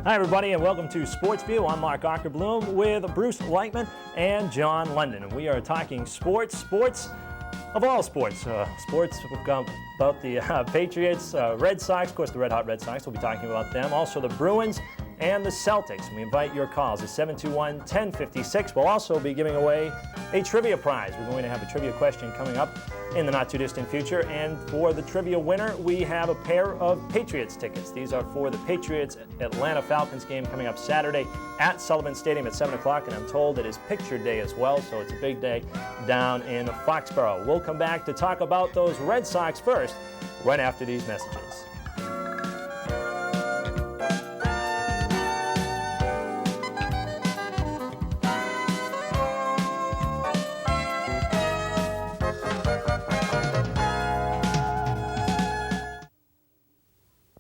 Hi, everybody, and welcome to Sportsview. I'm Mark Ockerbloom with Bruce Lightman and John London, and we are talking sports of all sports. Sports about the Patriots, Red Sox, of course, the Red Hot Red Sox. We'll be talking about them. Also, the Bruins and the Celtics. And we invite your calls at 721-1056. We'll also be giving away a trivia prize. We're going to have a trivia question coming up in the not-too-distant future. And for the trivia winner, we have a pair of Patriots tickets. These are for the Patriots-Atlanta Falcons game coming up Saturday at Sullivan Stadium at 7 o'clock. And I'm told it is picture day as well, so it's a big day down in Foxborough. We'll come back to talk about those Red Sox first, right after these messages.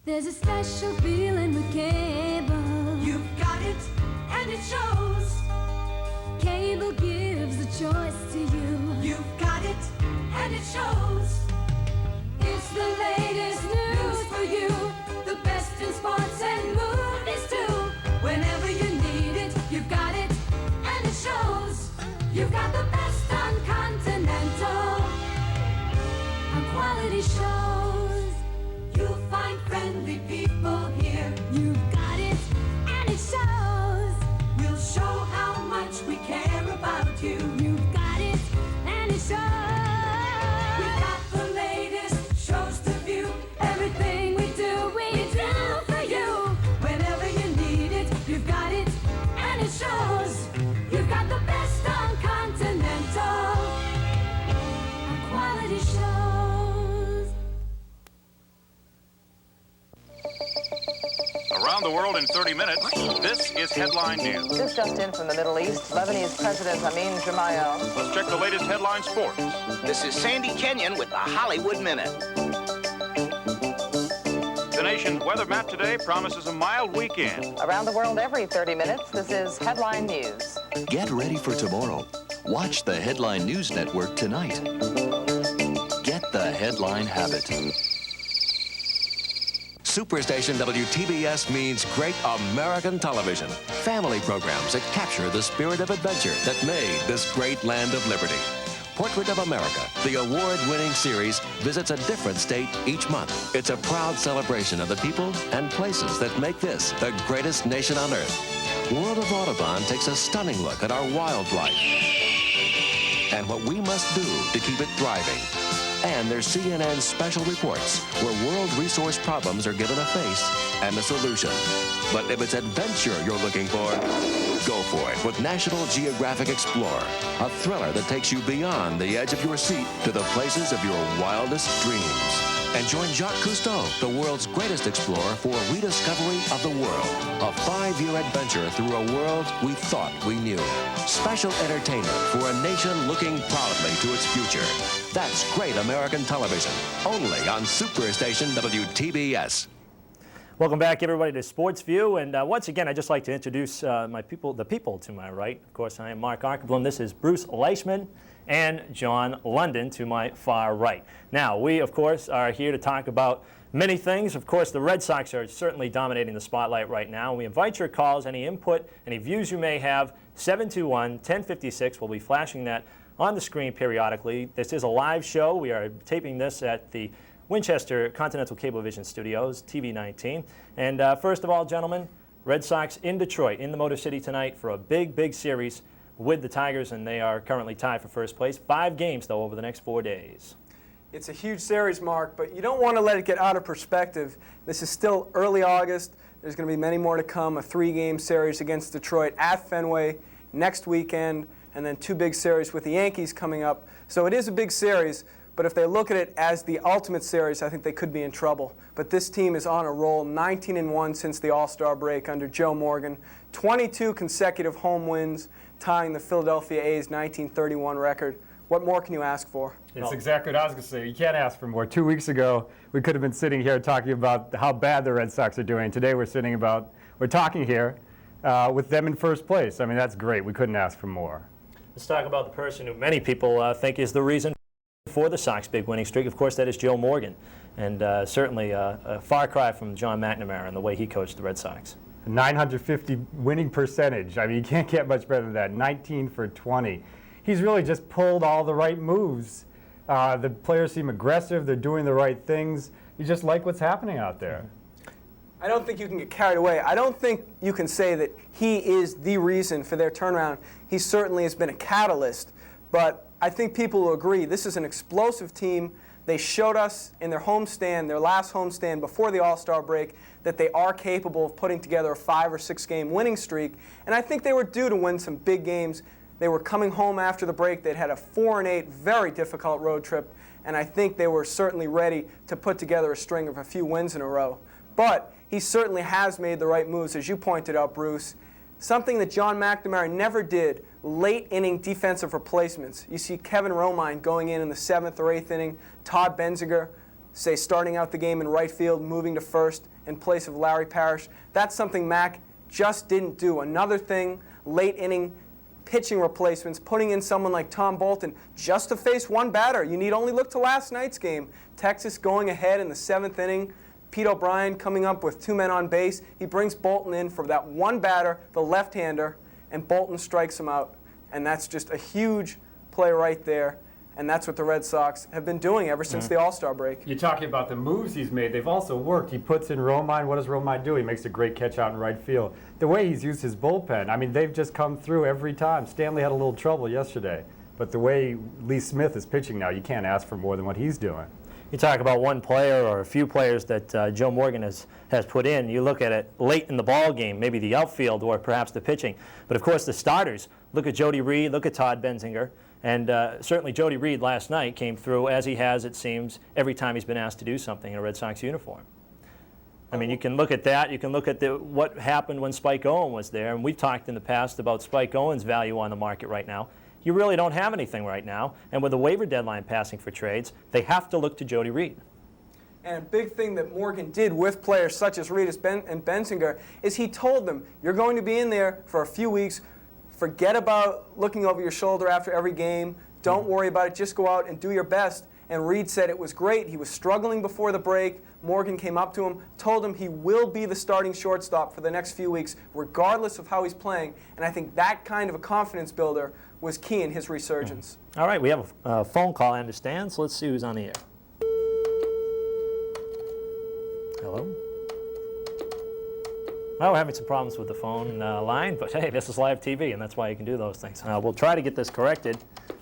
There's a special feeling with cable. You've got it, and it shows. Cable gives a choice to you. You've got it, and it shows. It's the latest news for you. The best in sports and movies too. Whenever you need it, you've got it, and it shows. You've got the best on Continental. On quality shows. You'll find friendly people here. You've got it, and it shows. We'll show how much we care about you. You've got it, and it shows. We've got the latest shows to view. Everything we do for you. Whenever you need it, you've got it, and it shows. You've got the best on Continental. On quality shows. Around the world in 30 minutes, this is Headline News. This just in from the Middle East. Lebanese President Amin Gemayel. Let's check the latest headline sports. This is Sandy Kenyon with the Hollywood Minute. The nation's weather map today promises a mild weekend. Around the world every 30 minutes, this is Headline News. Get ready for tomorrow. Watch the Headline News Network tonight. Get the headline habit. Superstation WTBS means great American television. Family programs that capture the spirit of adventure that made this great land of liberty. Portrait of America, the award-winning series, visits a different state each month. It's a proud celebration of the people and places that make this the greatest nation on earth. World of Audubon takes a stunning look at our wildlife and what we must do to keep it thriving. And there's CNN special reports where world resource problems are given a face and a solution. But if it's adventure you're looking for, go for it with National Geographic Explorer, a thriller that takes you beyond the edge of your seat to the places of your wildest dreams. And join Jacques Cousteau, the world's greatest explorer, for a rediscovery of the world. A 5-year adventure through a world we thought we knew. Special entertainment for a nation looking proudly to its future. That's great American television, only on Superstation WTBS. Welcome back, everybody, to Sportsview. And once again, I'd just like to introduce the people to my right. Of course, I am Mark Ockerbloom. This is Bruce Leishman and John London to my far right. Now, we, of course, are here to talk about many things. Of course, the Red Sox are certainly dominating the spotlight right now. We invite your calls, any input, any views you may have. 721-1056. We'll be flashing that on the screen periodically. This is a live show. We are taping this at the Winchester Continental Cablevision Studios, TV 19. And first of all, gentlemen, Red Sox in Detroit, in the Motor City tonight for a big series with the Tigers, and they are currently tied for first place. 5 games, though, over the next 4 days. It's a huge series, Mark, but you don't want to let it get out of perspective. This is still early August. There's going to be many more to come, a 3-game series against Detroit at Fenway next weekend, and then 2 big series with the Yankees coming up. So it is a big series, but if they look at it as the ultimate series, I think they could be in trouble. But this team is on a roll, 19-1 since the All-Star break under Joe Morgan, 22 consecutive home wins, tying the Philadelphia A's 1931 record. What more can you ask for? It's exactly what I was going to say. You can't ask for more. 2 weeks ago, we could have been sitting here talking about how bad the Red Sox are doing. Today, we're talking here with them in first place. I mean, that's great. We couldn't ask for more. Let's talk about the person who many people think is the reason for the Sox big winning streak. Of course, that is Joe Morgan, and certainly a far cry from John McNamara and the way he coached the Red Sox. 950 winning percentage. I mean, you can't get much better than that. 19 for 20. He's really just pulled all the right moves. The players seem aggressive. They're doing the right things. You just like what's happening out there. I don't think you can get carried away. I don't think you can say that he is the reason for their turnaround. He certainly has been a catalyst, but I think people will agree this is an explosive team. They showed us in their homestand, their last homestand before the All-Star break, that they are capable of putting together a 5 or 6 game winning streak, and I think they were due to win some big games. They were coming home after the break. They'd had a 4-8 very difficult road trip, and I think they were certainly ready to put together a string of a few wins in a row. But he certainly has made the right moves, as you pointed out, Bruce. Something that John McNamara never did, late-inning defensive replacements. You see Kevin Romine going in the 7th or 8th inning, Todd Benziger, say, starting out the game in right field, moving to first in place of Larry Parrish. That's something Mac just didn't do. Another thing, late-inning pitching replacements, putting in someone like Tom Bolton just to face one batter. You need only look to last night's game. Texas going ahead in the 7th inning. Pete O'Brien coming up with 2 men on base. He brings Bolton in for that one batter, the left-hander, and Bolton strikes him out. And that's just a huge play right there. And that's what the Red Sox have been doing ever since the All-Star break. You're talking about the moves he's made. They've also worked. He puts in Romine. What does Romine do? He makes a great catch out in right field. The way he's used his bullpen, I mean, they've just come through every time. Stanley had a little trouble yesterday. But the way Lee Smith is pitching now, you can't ask for more than what he's doing. You talk about one player or a few players that Joe Morgan has put in. You look at it late in the ball game, maybe the outfield or perhaps the pitching. But, of course, the starters. Look at Jody Reed. Look at Todd Benziger. And certainly Jody Reed last night came through, as he has, it seems, every time he's been asked to do something in a Red Sox uniform. I mean, you can look at that. You can look at what happened when Spike Owen was there. And we've talked in the past about Spike Owen's value on the market right now. You really don't have anything right now. And with the waiver deadline passing for trades, they have to look to Jody Reed. And a big thing that Morgan did with players such as Reed and Benziger is he told them, you're going to be in there for a few weeks. Forget about looking over your shoulder after every game. Don't worry about it. Just go out and do your best. And Reed said it was great. He was struggling before the break. Morgan came up to him, told him he will be the starting shortstop for the next few weeks, regardless of how he's playing. And I think that kind of a confidence builder was key in his resurgence. All right, we have a phone call, I understand, so let's see who's on the air. Hello? Well, we're having some problems with the phone line, but hey, this is live TV, and that's why you can do those things. We'll try to get this corrected.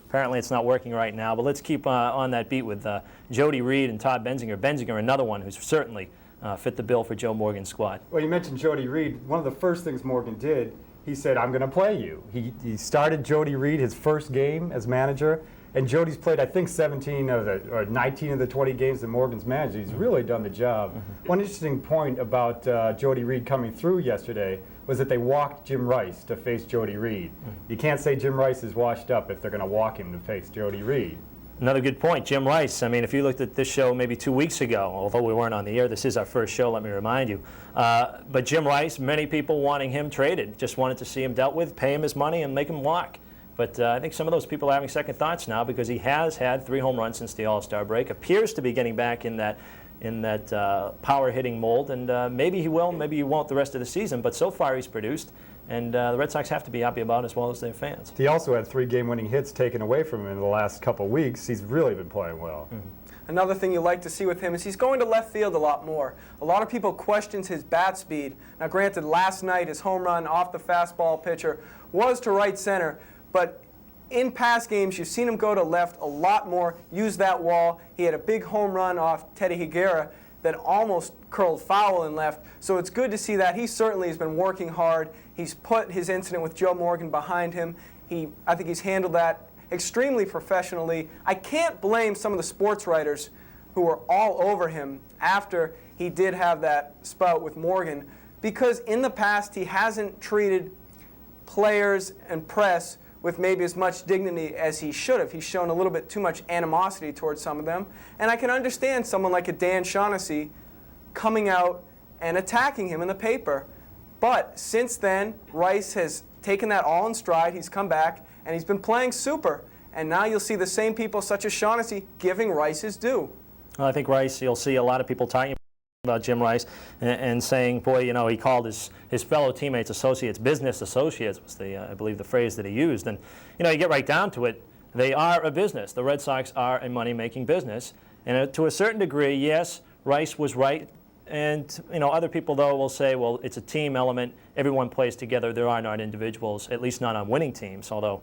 Apparently it's not working right now, but let's keep on that beat with Jody Reed and Todd Benziger. Benziger, another one who's certainly fit the bill for Joe Morgan's squad. Well, you mentioned Jody Reed. One of the first things Morgan did, he said, I'm going to play you. He started Jody Reed his first game as manager, and Jody's played, I think, 19 of the 20 games that Morgan's managed. He's really done the job. One interesting point about Jody Reed coming through yesterday was that they walked Jim Rice to face Jody Reed. You can't say Jim Rice is washed up if they're going to walk him to face Jody Reed. Another good point, Jim Rice. I mean, if you looked at this show maybe 2 weeks ago, although we weren't on the air, this is our first show, let me remind you. But Jim Rice, many people wanting him traded, just wanted to see him dealt with, pay him his money, and make him walk. But I think some of those people are having second thoughts now because he has had 3 home runs since the All-Star break, appears to be getting back in that power-hitting mold, and maybe he will, maybe he won't the rest of the season, but so far he's produced. And the Red Sox have to be happy about it as well as their fans. He also had 3 game-winning hits taken away from him in the last couple of weeks. He's really been playing well. Another thing you like to see with him is he's going to left field a lot more. A lot of people question his bat speed. Now, granted, last night his home run off the fastball pitcher was to right center, but in past games you've seen him go to left a lot more, use that wall. He had a big home run off Teddy Higuera that almost curled foul in left. So it's good to see that. He certainly has been working hard. He's put his incident with Joe Morgan behind him. I think he's handled that extremely professionally. I can't blame some of the sports writers who were all over him after he did have that spout with Morgan, because in the past he hasn't treated players and press with maybe as much dignity as he should have. He's shown a little bit too much animosity towards some of them. And I can understand someone like a Dan Shaughnessy coming out and attacking him in the paper. But since then, Rice has taken that all in stride. He's come back, and he's been playing super. And now you'll see the same people, such as Shaughnessy, giving Rice his due. Well, I think Rice, you'll see a lot of people talking about Jim Rice and saying, boy, you know, he called his fellow teammates associates, business associates was I believe the phrase that he used. And, you know, you get right down to it, they are a business. The Red Sox are a money-making business. And to a certain degree, yes, Rice was right. And, you know, other people, though, will say, well, it's a team element. Everyone plays together. There are not individuals, at least not on winning teams, although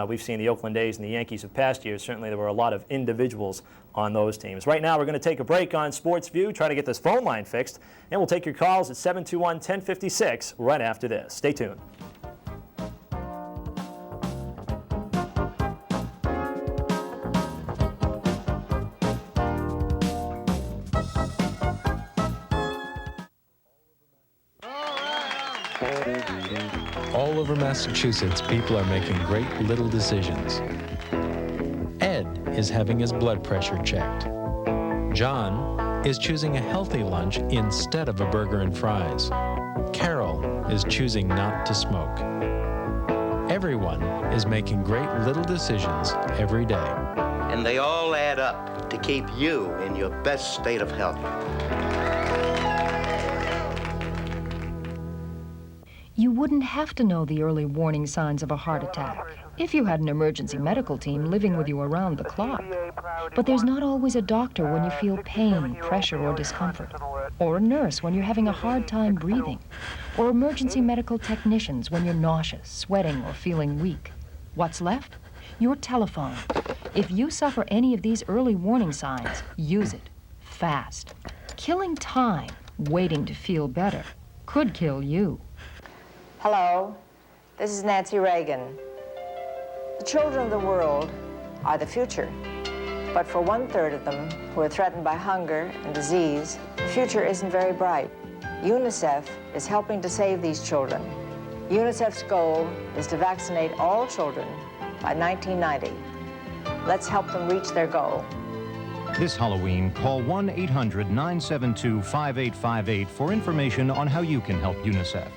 we've seen the Oakland A's and the Yankees of past years. Certainly there were a lot of individuals on those teams. Right now we're going to take a break on Sportsview, try to get this phone line fixed, and we'll take your calls at 721-1056 right after this. Stay tuned. All over Massachusetts, people are making great little decisions. Ed is having his blood pressure checked. John is choosing a healthy lunch instead of a burger and fries. Carol is choosing not to smoke. Everyone is making great little decisions every day. And they all add up to keep you in your best state of health. You wouldn't have to know the early warning signs of a heart attack if you had an emergency medical team living with you around the clock. But there's not always a doctor when you feel pain, pressure, or discomfort, or a nurse when you're having a hard time breathing, or emergency medical technicians when you're nauseous, sweating, or feeling weak. What's left? Your telephone. If you suffer any of these early warning signs, use it fast. Killing time, waiting to feel better, could kill you. Hello, this is Nancy Reagan. The children of the world are the future, but for 1/3 of them who are threatened by hunger and disease, the future isn't very bright. UNICEF is helping to save these children. UNICEF's goal is to vaccinate all children by 1990. Let's help them reach their goal. This Halloween, call 1-800-972-5858 for information on how you can help UNICEF.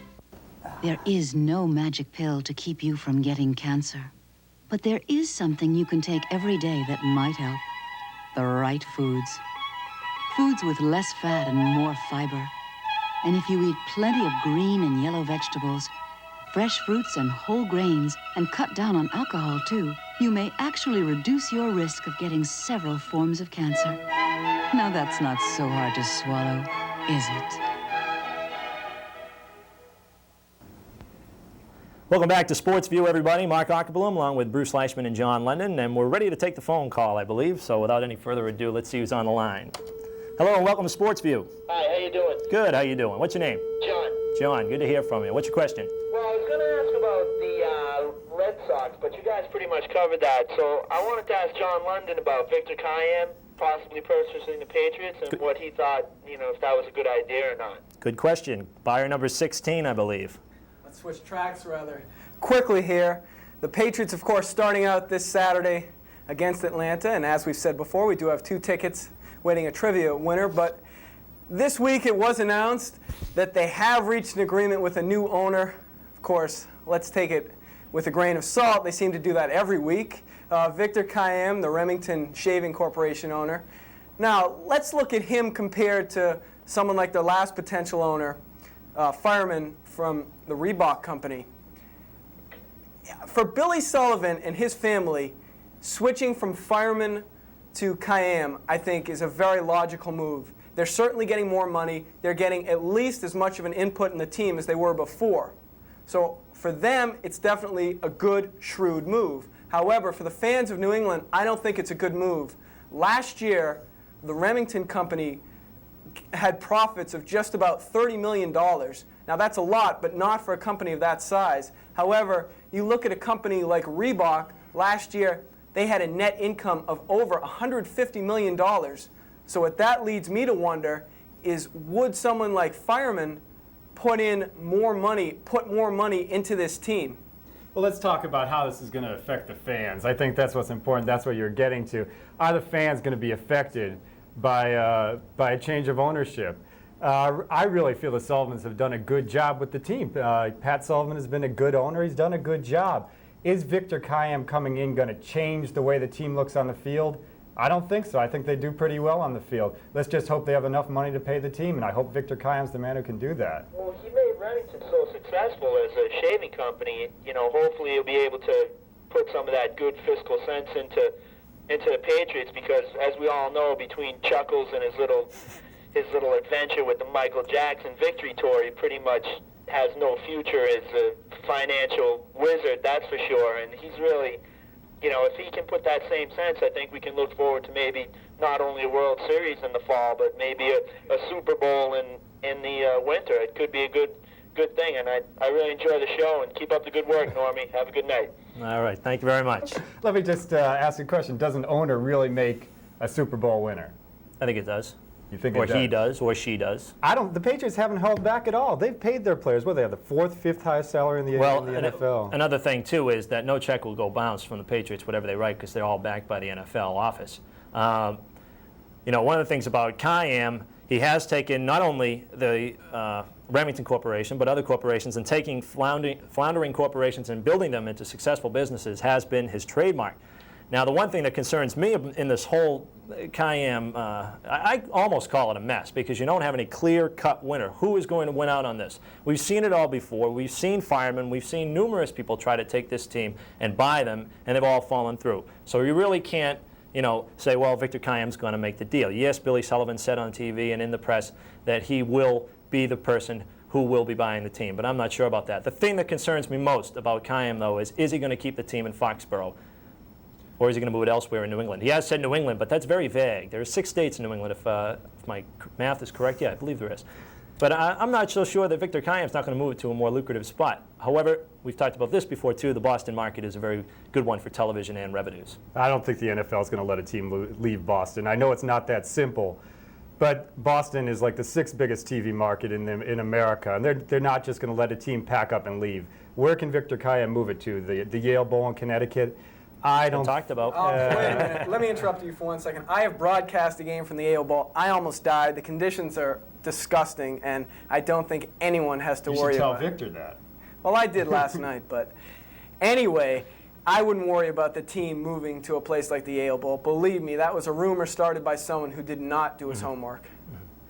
There is no magic pill to keep you from getting cancer. But there is something you can take every day that might help. The right foods. Foods with less fat and more fiber. And if you eat plenty of green and yellow vegetables, fresh fruits and whole grains, and cut down on alcohol too, you may actually reduce your risk of getting several forms of cancer. Now that's not so hard to swallow, is it? Welcome back to Sportsview, everybody. Mark Ockerbloom along with Bruce Leishman and John London, and we're ready to take the phone call, I believe. So without any further ado, let's see who's on the line. Hello and welcome to Sportsview. Hi, how you doing? Good, how you doing? What's your name? John. John, good to hear from you. What's your question? Well, I was going to ask about the Red Sox, but you guys pretty much covered that. So I wanted to ask John London about Victor Kiam possibly purchasing the Patriots and what he thought, you know, if that was a good idea or not. Good question. Buyer number 16, I believe. Let's switch tracks rather quickly here. The Patriots, of course, starting out this Saturday against Atlanta, and as we've said before, we do have 2 tickets waiting a trivia winner, but this week it was announced that they have reached an agreement with a new owner. Of course, let's take it with a grain of salt. They seem to do that every week. Victor Kiam, the Remington Shaving Corporation owner. Now, let's look at him compared to someone like their last potential owner, Fireman from the Reebok company. For Billy Sullivan and his family, switching from Fireman to Kiam, I think, is a very logical move. They're certainly getting more money. They're getting at least as much of an input in the team as they were before. So for them, it's definitely a good, shrewd move. However, for the fans of New England, I don't think it's a good move. Last year, the Remington company had profits of just about $30 million. Now that's a lot, but not for a company of that size. However, you look at a company like Reebok, last year they had a net income of over $150 million. So what that leads me to wonder is, would someone like Fireman put more money into this team? Well, let's talk about how this is going to affect the fans. I think that's what's important. That's what you're getting to. Are the fans going to be affected by a change of ownership? I really feel the Sullivans have done a good job with the team. Pat Sullivan has been a good owner. He's done a good job. Is Victor Kiam coming in going to change the way the team looks on the field? I don't think so. I think they do pretty well on the field. Let's just hope they have enough money to pay the team, and I hope Victor Kiam's the man who can do that. Well, he made Remington so successful as a shaving company. You know, hopefully he'll be able to put some of that good fiscal sense into the Patriots, because as we all know, between Chuckles and his little adventure with the Michael Jackson victory tour, he pretty much has no future as a financial wizard, that's for sure. And he's really, you know, if he can put that same sense, I think we can look forward to maybe not only a World Series in the fall, but maybe a Super Bowl in the winter. It could be a good thing, and I really enjoy the show, and keep up the good work, Normie. Have a good night. All right, thank you very much. Let me just ask you a question. Does an owner really make a Super Bowl winner? I think it does. You think or it does? he does, or she does. The Patriots haven't held back at all. They've paid their players. What, they have the 4th, 5th highest salary in the NFL. Another thing, too, is that no check will go bounce from the Patriots, whatever they write, because they're all backed by the NFL office. You know, one of the things about Kiam, he has taken not only the Remington Corporation, but other corporations, and taking floundering corporations and building them into successful businesses has been his trademark. Now, the one thing that concerns me in this whole Kiam, I almost call it a mess, because you don't have any clear-cut winner. Who is going to win out on this? We've seen it all before. We've seen firemen. We've seen numerous people try to take this team and buy them, and they've all fallen through. So you really can't, you know, say, well, Victor Kiam's going to make the deal. Yes, Billy Sullivan said on TV and in the press that he will be the person who will be buying the team, but I'm not sure about that. The thing that concerns me most about Kiam, though, is he going to keep the team in Foxborough? Or is he going to move it elsewhere in New England? He has said New England, but that's very vague. There are 6 states in New England, if my math is correct. Yeah, I believe there is. But I'm not so sure that Victor Kiam's not going to move it to a more lucrative spot. However, we've talked about this before, too. The Boston market is a very good one for television and revenues. I don't think the NFL is going to let a team leave Boston. I know it's not that simple, but Boston is like the 6th biggest TV market in America, and they're not just going to let a team pack up and leave. Where can Victor Kiam move it to? The Yale Bowl in Connecticut? I don't. Talked about. Wait a minute. Let me interrupt you for 1 second. I have broadcast a game from the Yale Bowl. I almost died. The conditions are disgusting, and I don't think anyone has to worry about it. You should tell Victor that. Well, I did last night, but anyway, I wouldn't worry about the team moving to a place like the Yale Bowl. Believe me, that was a rumor started by someone who did not do his homework.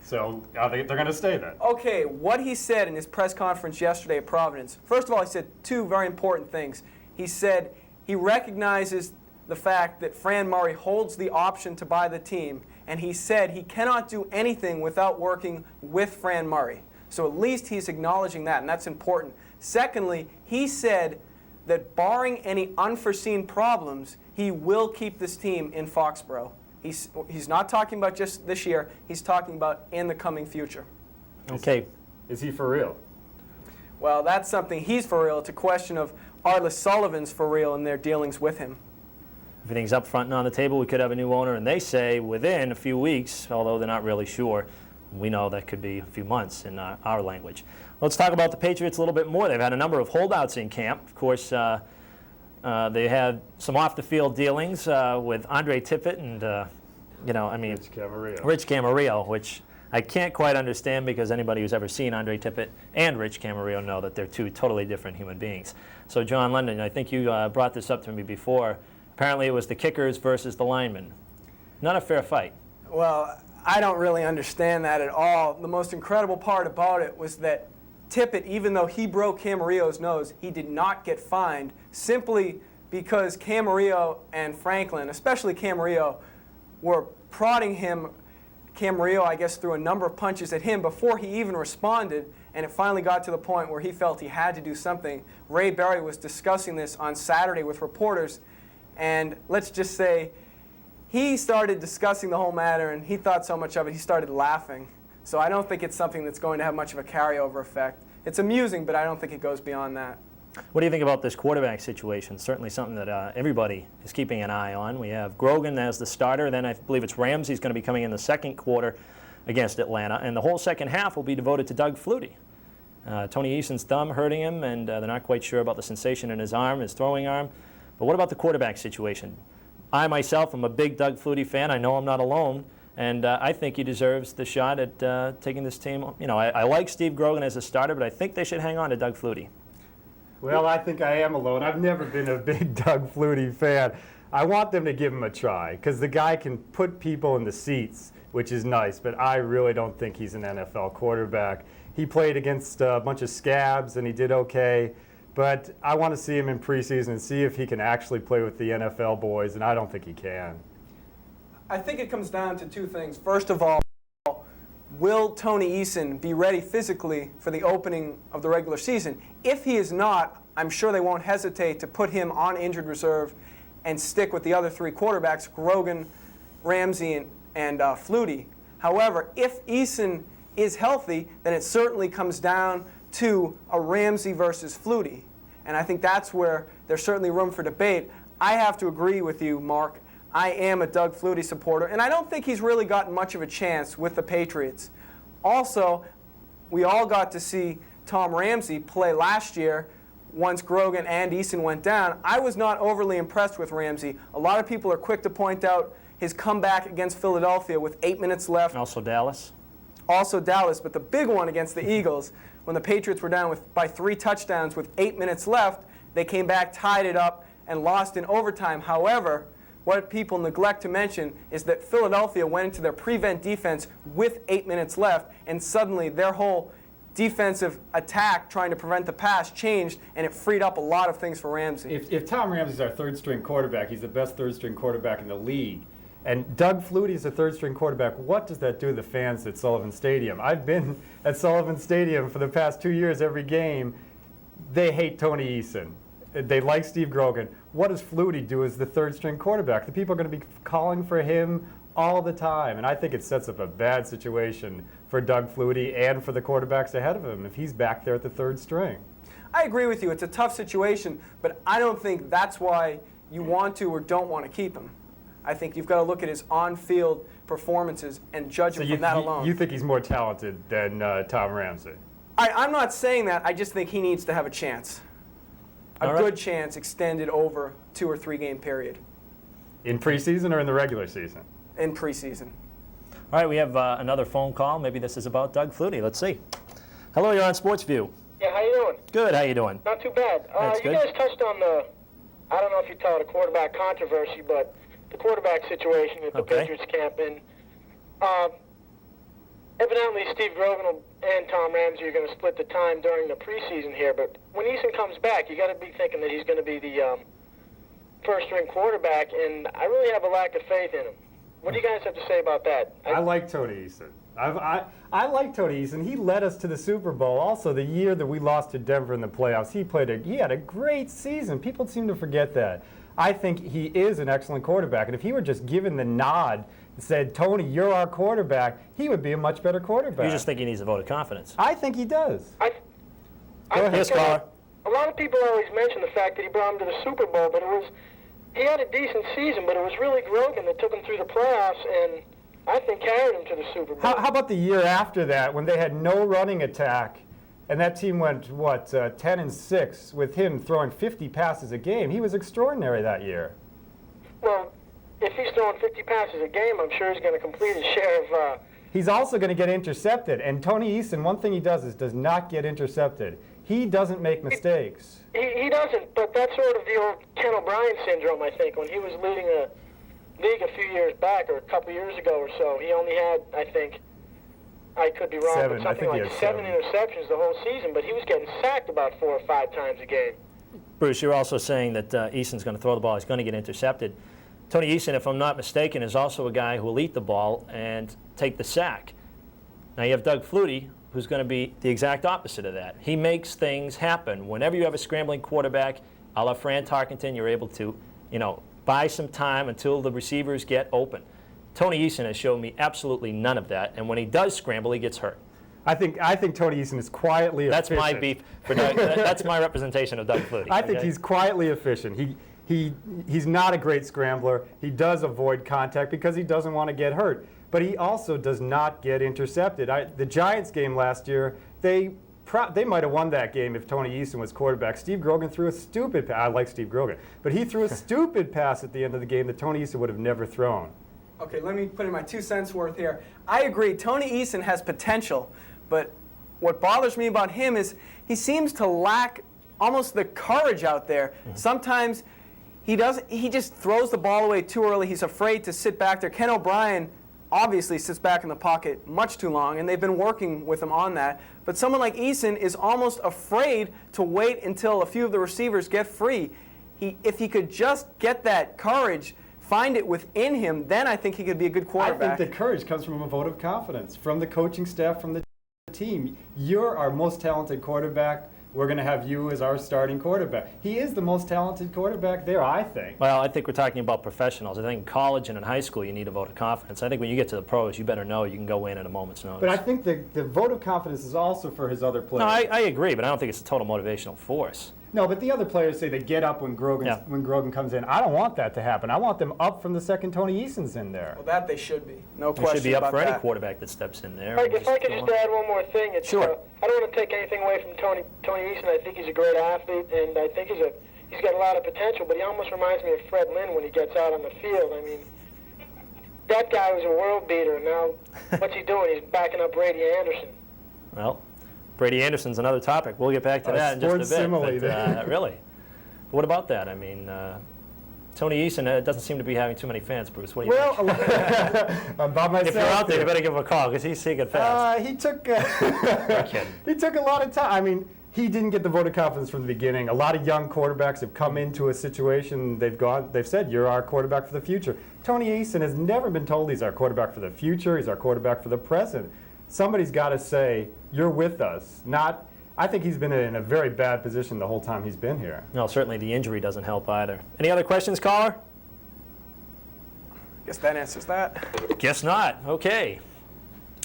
So they're going to stay then? Okay, what he said in his press conference yesterday at Providence. First of all, he said 2 very important things. He said he recognizes the fact that Fran Murray holds the option to buy the team, and he said he cannot do anything without working with Fran Murray. So at least he's acknowledging that, and that's important. Secondly, he said that barring any unforeseen problems, he will keep this team in Foxborough. He's not talking about just this year. He's talking about in the coming future. Okay. Is he for real? Well, that's something he's for real. It's a question of are the Sullivans for real in their dealings with him? Everything's up front and on the table. We could have a new owner, and they say within a few weeks, although they're not really sure. We know that could be a few months in our language. Let's talk about the Patriots a little bit more. They've had a number of holdouts in camp. Of course, they had some off-the-field dealings with Andre Tippett and, Rich Camarillo, which I can't quite understand, because anybody who's ever seen Andre Tippett and Rich Camarillo know that they're 2 totally different human beings. So, John London, I think you brought this up to me before. Apparently, it was the kickers versus the linemen. Not a fair fight. Well, I don't really understand that at all. The most incredible part about it was that Tippett, even though he broke Camarillo's nose, he did not get fined, simply because Camarillo and Franklin, especially Camarillo, were prodding him. Camarillo, I guess, threw a number of punches at him before he even responded, and it finally got to the point where he felt he had to do something. Ray Berry was discussing this on Saturday with reporters, and let's just say he started discussing the whole matter, and he thought so much of it he started laughing. So I don't think it's something that's going to have much of a carryover effect. It's amusing, but I don't think it goes beyond that. What do you think about this quarterback situation? Certainly something that everybody is keeping an eye on. We have Grogan as the starter. Then I believe it's Ramsey's going to be coming in the second quarter against Atlanta. And the whole second half will be devoted to Doug Flutie. Tony Eason's thumb hurting him, and they're not quite sure about the sensation in his arm, his throwing arm. But what about the quarterback situation? I myself am a big Doug Flutie fan. I know I'm not alone. And I think he deserves the shot at taking this team. You know, I like Steve Grogan as a starter, but I think they should hang on to Doug Flutie. Well, I think I am alone. I've never been a big Doug Flutie fan. I want them to give him a try because the guy can put people in the seats, which is nice, but I really don't think he's an NFL quarterback. He played against a bunch of scabs and he did okay, but I want to see him in preseason and see if he can actually play with the NFL boys, and I don't think he can. I think it comes down to two things. First of all, will Tony Eason be ready physically for the opening of the regular season? If he is not, I'm sure they won't hesitate to put him on injured reserve and stick with the other three quarterbacks, Grogan, Ramsey, and Flutie. However, if Eason is healthy, then it certainly comes down to a Ramsey versus Flutie. And I think that's where there's certainly room for debate. I have to agree with you, Mark. I am a Doug Flutie supporter, and I don't think he's really gotten much of a chance with the Patriots. Also, we all got to see Tom Ramsey play last year once Grogan and Eason went down. I was not overly impressed with Ramsey. A lot of people are quick to point out his comeback against Philadelphia with 8 minutes left. Also Dallas, but the big one against the Eagles, when the Patriots were down by 3 touchdowns with 8 minutes left, they came back, tied it up, and lost in overtime. However, what people neglect to mention is that Philadelphia went into their prevent defense with 8 minutes left, and suddenly their whole defensive attack trying to prevent the pass changed, and it freed up a lot of things for Ramsey. If Tom Ramsey's our third-string quarterback, he's the best third-string quarterback in the league. And Doug Flutie's a third-string quarterback. What does that do to the fans at Sullivan Stadium? I've been at Sullivan Stadium for the past 2 years every game. They hate Tony Eason. They like Steve Grogan. What does Flutie do as the third-string quarterback? The people are going to be calling for him all the time, and I think it sets up a bad situation for Doug Flutie and for the quarterbacks ahead of him if he's back there at the third string. I agree with you. It's a tough situation, but I don't think that's why you want to or don't want to keep him. I think you've got to look at his on-field performances and judge him from that alone. You think he's more talented than Tom Ramsey? I'm not saying that. I just think he needs to have a chance. A good chance extended over 2 or 3 game period. In preseason or in the regular season? In preseason. All right, we have another phone call. Maybe this is about Doug Flutie. Let's see. Hello, you're on Sportsview. Yeah, how you doing? Good, how you doing? Not too bad. That's you good. guys touched on the, I don't know if you call it a quarterback controversy, but the quarterback situation at the Patriots camp. And evidently Steve Grogan and Tom Ramsey are going to split the time during the preseason here, but when Eason comes back, you got to be thinking that he's going to be the first-string quarterback, and I really have a lack of faith in him. What do you guys have to say about that? I like Tony Eason. I like Tony Eason. He led us to the Super Bowl. Also, the year that we lost to Denver in the playoffs, he had a great season. People seem to forget that. I think he is an excellent quarterback, and if he were just given the nod and said, Tony, you're our quarterback, he would be a much better quarterback. You just think he needs a vote of confidence? I think he does. I Go ahead. Yes, caller. A lot of people always mention the fact that he brought him to the Super Bowl, but he had a decent season, but it was really Grogan that took him through the playoffs and I think carried him to the Super Bowl. How about the year after that when they had no running attack and that team went, 10-6 with him throwing 50 passes a game? He was extraordinary that year. Well, if he's throwing 50 passes a game, I'm sure he's going to complete his share of... He's also going to get intercepted. And Tony Eason, one thing he does not get intercepted. He doesn't make mistakes. He doesn't, but that's sort of the old Ken O'Brien syndrome, I think. When he was leading a league a few years back, or a couple years ago or so, he only had, I think, I could be wrong, but something like 7 interceptions the whole season, but he was getting sacked about 4 or 5 times a game. Bruce, you're also saying that Eason's going to throw the ball. He's going to get intercepted. Tony Eason, if I'm not mistaken, is also a guy who will eat the ball and take the sack. Now you have Doug Flutie, who's going to be the exact opposite of that. He makes things happen. Whenever you have a scrambling quarterback, a la Fran Tarkenton, you're able to, buy some time until the receivers get open. Tony Eason has shown me absolutely none of that, and when he does scramble, he gets hurt. I think Tony Eason is quietly efficient. That's my beef for Doug. That's my representation of Doug Flutie. I think he's quietly efficient. He's not a great scrambler. He does avoid contact because he doesn't want to get hurt. But he also does not get intercepted. The Giants game last year, they might have won that game if Tony Eason was quarterback. Steve Grogan threw a stupid pass. I like Steve Grogan. But he threw a stupid pass at the end of the game that Tony Eason would have never thrown. Okay, let me put in my 2 cents worth here. I agree, Tony Eason has potential, but what bothers me about him is he seems to lack almost the courage out there. Mm-hmm. Sometimes He just throws the ball away too early. He's afraid to sit back there. Ken O'Brien obviously sits back in the pocket much too long, and they've been working with him on that. But someone like Eason is almost afraid to wait until a few of the receivers get free. If he could just get that courage, find it within him, then I think he could be a good quarterback. I think the courage comes from a vote of confidence, from the coaching staff, from the team. You're our most talented quarterback. We're going to have you as our starting quarterback. He is the most talented quarterback there, I think. Well, I think we're talking about professionals. I think in college and in high school you need a vote of confidence. I think when you get to the pros, you better know you can go in at a moment's notice. But I think the vote of confidence is also for his other players. No, I agree, but I don't think it's a total motivational force. No, but the other players say they get up when Grogan comes in. I don't want that to happen. I want them up from the second Tony Eason's in there. Well, that they should be. No They question should be up about for that. any quarterback that steps in there. If I could just add one more thing. Sure. I don't want to take anything away from Tony Eason. I think he's a great athlete, and I think he's got a lot of potential, but he almost reminds me of Fred Lynn when he gets out on the field. I mean, that guy was a world beater, and now what's he doing? He's backing up Brady Anderson. Well, Brady Anderson's another topic. We'll get back to that in just a bit. Simile but, really. What about that? I mean, Tony Eason doesn't seem to be having too many fans, Bruce. What do you think? About myself, if you're out there, you better give him a call because he's seeing it fast. He took a lot of time. I mean, he didn't get the vote of confidence from the beginning. A lot of young quarterbacks have come into a situation, they've said, you're our quarterback for the future. Tony Eason has never been told he's our quarterback for the future, he's our quarterback for the present. Somebody's got to say, you're with us, not... I think he's been in a very bad position the whole time he's been here. No, certainly the injury doesn't help either. Any other questions, caller? Guess that answers that. Guess not. Okay.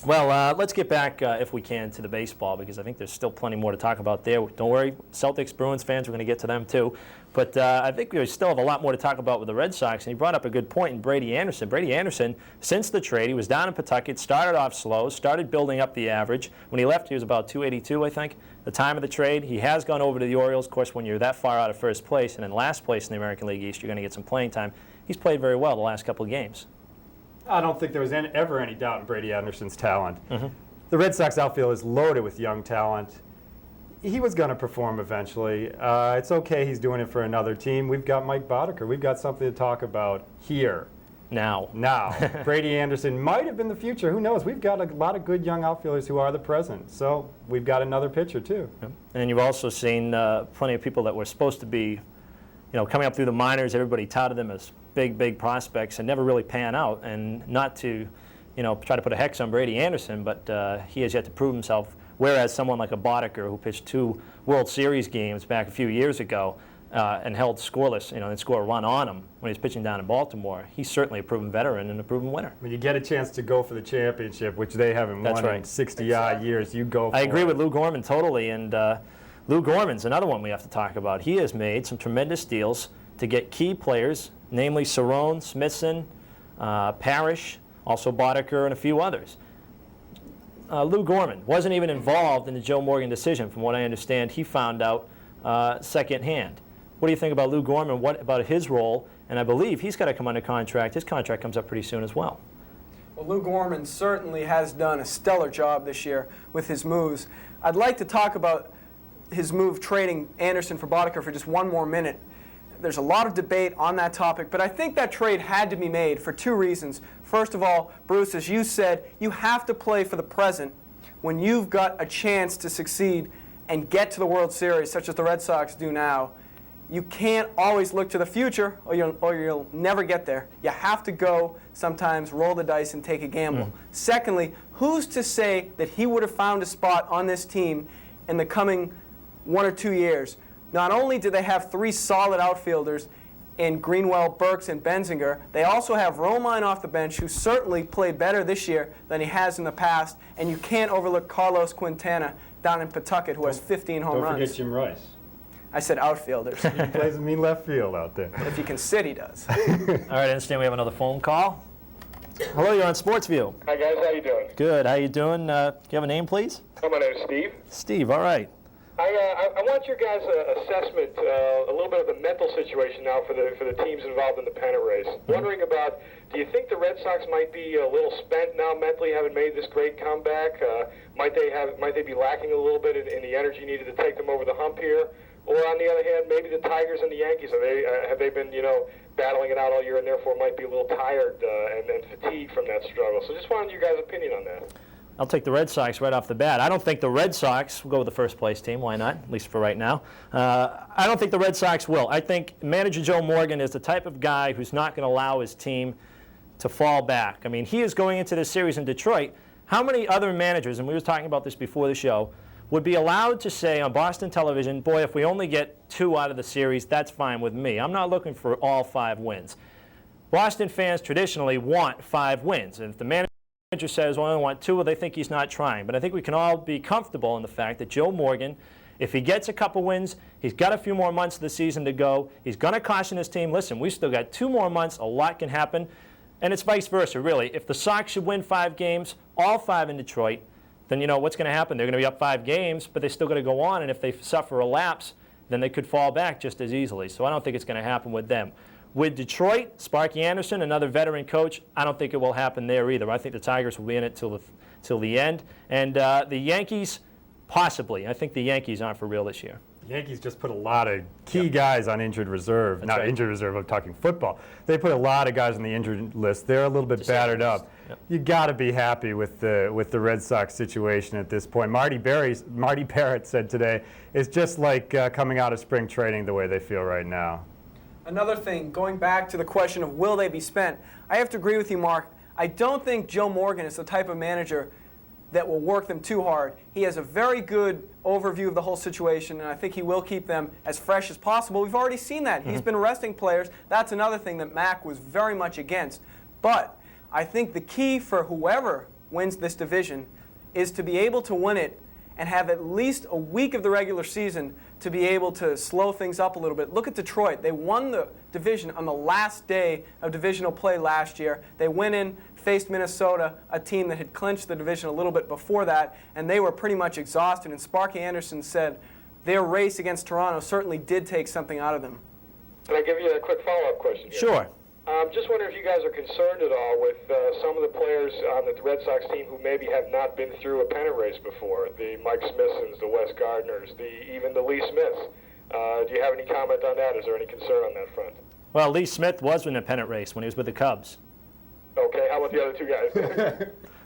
Well, let's get back, if we can, to the baseball because I think there's still plenty more to talk about there. Don't worry, Celtics, Bruins fans, we're going to get to them too. But I think we still have a lot more to talk about with the Red Sox, and he brought up a good point in Brady Anderson. Brady Anderson, since the trade, he was down in Pawtucket, started off slow, started building up the average. When he left, he was about 282, I think, the time of the trade. He has gone over to the Orioles. Of course, when you're that far out of first place and in last place in the American League East, you're going to get some playing time. He's played very well the last couple of games. I don't think there was ever any doubt in Brady Anderson's talent. Mm-hmm. The Red Sox outfield is loaded with young talent. He was going to perform eventually. It's okay he's doing it for another team. We've got Mike Boddicker. We've got something to talk about here. Now. Brady Anderson might have been the future. Who knows? We've got a lot of good young outfielders who are the present. So we've got another pitcher, too. Yep. And you've also seen plenty of people that were supposed to be, coming up through the minors. Everybody touted them as big prospects and never really pan out. And not to, try to put a hex on Brady Anderson, but he has yet to prove himself. Whereas someone like a Boddicker, who pitched 2 World Series games back a few years ago and held scoreless, and score a run on him when he was pitching down in Baltimore, he's certainly a proven veteran and a proven winner. When you get a chance to go for the championship, which they haven't won in 60-odd years, you go for it. I agree with Lou Gorman totally, and Lou Gorman's another one we have to talk about. He has made some tremendous deals to get key players, namely Cerrone, Smithson, Parrish, also Boddicker, and a few others. Lou Gorman wasn't even involved in the Joe Morgan decision, from what I understand. He found out secondhand. What do you think about Lou Gorman? What about his role? And I believe he's got to come under contract. His contract comes up pretty soon as well. Well, Lou Gorman certainly has done a stellar job this year with his moves. I'd like to talk about his move trading Anderson for Boddicker for just one more minute. There's a lot of debate on that topic, but I think that trade had to be made for 2 reasons. First of all, Bruce, as you said, you have to play for the present when you've got a chance to succeed and get to the World Series, such as the Red Sox do now. You can't always look to the future, or you'll never get there. You have to go sometimes, roll the dice, and take a gamble. Secondly, who's to say that he would have found a spot on this team in the coming 1 or 2 years? Not only do they have 3 solid outfielders in Greenwell, Burks, and Benzinger, they also have Romine off the bench, who certainly played better this year than he has in the past, and you can't overlook Carlos Quintana down in Pawtucket, who has 15 home runs. Don't forget Jim Rice. I said outfielders. He plays in mean left field out there. If he can sit, he does. All right, I understand we have another phone call. Hello, you're on Sportsview. Hi, guys. How you doing? Good. How you doing? Do you have a name, please? My name is Steve. Steve, all right. I want your guys' assessment, a little bit of the mental situation now for the teams involved in the pennant race. Wondering about, do you think the Red Sox might be a little spent now mentally, having made this great comeback? Might they be lacking a little bit in the energy needed to take them over the hump here? Or on the other hand, maybe the Tigers and the Yankees, have they been, battling it out all year and therefore might be a little tired and fatigued from that struggle? So just wanted your guys' opinion on that. I'll take the Red Sox right off the bat. I don't think the Red Sox will go with the first place team. Why not? At least for right now. I don't think the Red Sox will. I think manager Joe Morgan is the type of guy who's not going to allow his team to fall back. I mean, he is going into this series in Detroit. How many other managers, and we were talking about this before the show, would be allowed to say on Boston television, boy, if we only get 2 out of the series, that's fine with me. I'm not looking for all 5 wins. Boston fans traditionally want 5 wins. And if the manager says, well, I only want 2, well, they think he's not trying. But I think we can all be comfortable in the fact that Joe Morgan, if he gets a couple wins, he's got a few more months of the season to go. He's going to caution his team, listen, we've still got 2 more months. A lot can happen. And it's vice versa, really. If the Sox should win 5 games, all 5 in Detroit, then you know what's going to happen. They're going to be up 5 games, but they still got to go on. And if they suffer a lapse, then they could fall back just as easily. So I don't think it's going to happen with them. With Detroit, Sparky Anderson, another veteran coach, I don't think it will happen there either. I think the Tigers will be in it till the end. And the Yankees, possibly. I think the Yankees aren't for real this year. The Yankees just put a lot of key guys on injured reserve. Not right. Injured reserve, I'm talking football. They put a lot of guys on the injured list. They're a little bit battered up. Yep. You got to be happy with the Red Sox situation at this point. Marty Barrett said today, it's just like coming out of spring training the way they feel right now. Another thing, going back to the question of will they be spent, I have to agree with you, Mark. I don't think Joe Morgan is the type of manager that will work them too hard. He has a very good overview of the whole situation, and I think he will keep them as fresh as possible. We've already seen that. He's been resting players. That's another thing that Mac was very much against. But I think the key for whoever wins this division is to be able to win it and have at least a week of the regular season to be able to slow things up a little bit. Look at Detroit. They won the division on the last day of divisional play last year. They went in, faced Minnesota, a team that had clinched the division a little bit before that, and they were pretty much exhausted. And Sparky Anderson said their race against Toronto certainly did take something out of them. Can I give you a quick follow-up question here? Sure. Just wondering if you guys are concerned at all with some of the players on the Red Sox team who maybe have not been through a pennant race before, the Mike Smithsons, the Wes Gardners, even the Lee Smiths. Do you have any comment on that? Is there any concern on that front? Well, Lee Smith was in a pennant race when he was with the Cubs. Okay, how about the other 2 guys?